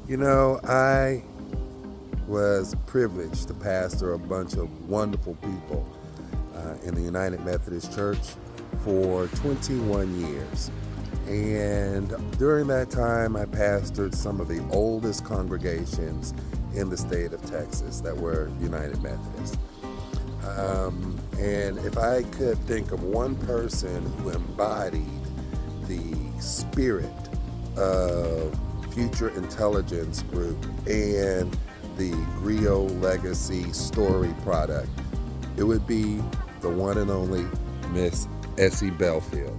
I was privileged to pastor a bunch of wonderful people in the United Methodist Church for 21 years. And during that time, I pastored some of the oldest congregations in the state of Texas that were United Methodist. And if I could think of one person who embodied the spirit of Future Intelligence Group and the Griot Legacy Story product, it would be the one and only Miss Essie Bellfield.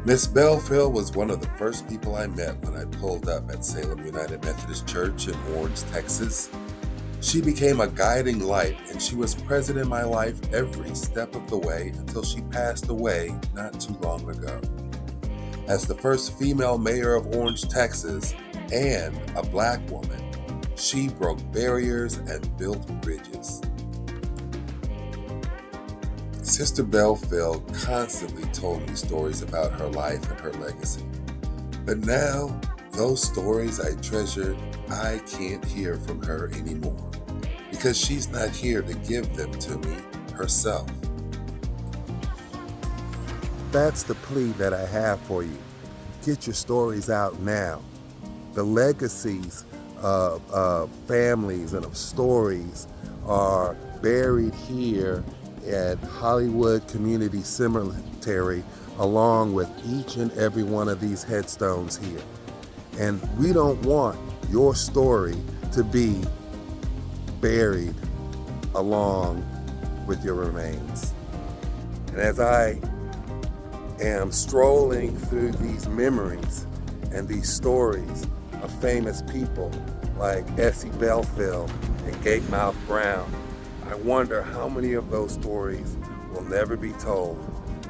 Miss Bellfield was one of the first people I met when I pulled up at Salem United Methodist Church in Orange, Texas. She became a guiding light, and she was present in my life every step of the way until she passed away not too long ago. As the first female mayor of Orange, Texas, and a Black woman, she broke barriers and built bridges. Sister Bellfield constantly told me stories about her life and her legacy. But now, those stories I treasured, I can't hear from her anymore because she's not here to give them to me herself. That's the plea that I have for you. Get your stories out now. The legacies of families and of stories are buried here at Hollywood Community Cemetery, along with each and every one of these headstones here. And we don't want your story to be buried along with your remains. And as I am strolling through these memories and these stories of famous people like Essie Bellfield and Gatemouth Brown, I wonder how many of those stories will never be told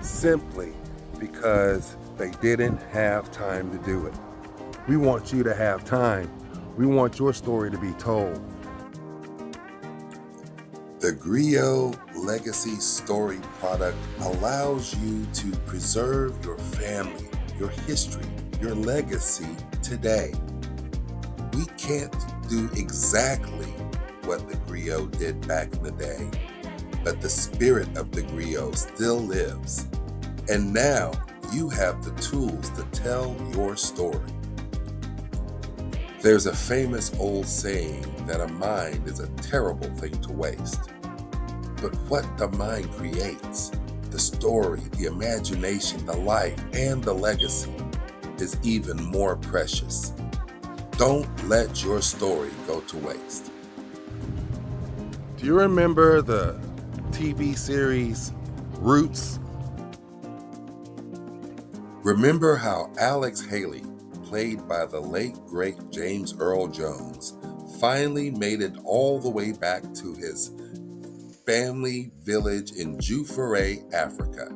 simply because they didn't have time to do it. We want you to have time. We want your story to be told. The Griot Legacy Story product allows you to preserve your family, your history, your legacy today. We can't do exactly what the griot did back in the day, but the spirit of the griot still lives. And now you have the tools to tell your story. There's a famous old saying that a mind is a terrible thing to waste. But what the mind creates, the story, the imagination, the life, and the legacy is even more precious. Don't let your story go to waste. Do you remember the TV series Roots? Remember how Alex Haley, played by the late great James Earl Jones, finally made it all the way back to his family village in Juffure, Africa.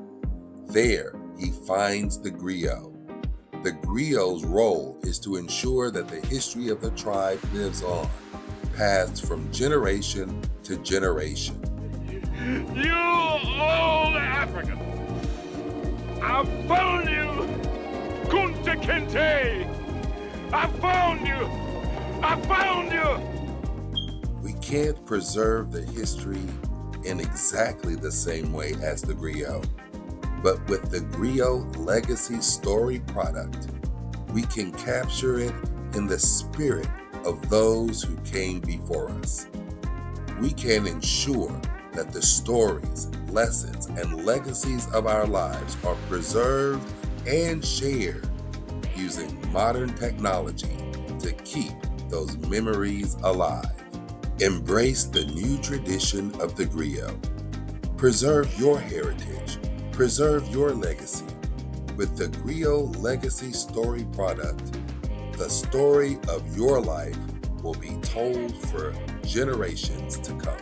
There, he finds the griot. The griot's role is to ensure that the history of the tribe lives on, passed from generation to generation. You old African! I found you! Kunta Kinte! I found you! I found you! We can't preserve the history in exactly the same way as the griot, but with the Griot Legacy Story product, we can capture it in the spirit of those who came before us. We can ensure that the stories, lessons, and legacies of our lives are preserved and shared using modern technology to keep those memories alive. Embrace the new tradition of the griot. Preserve your heritage. Preserve your legacy. With the Griot Legacy Story product, the story of your life will be told for generations to come.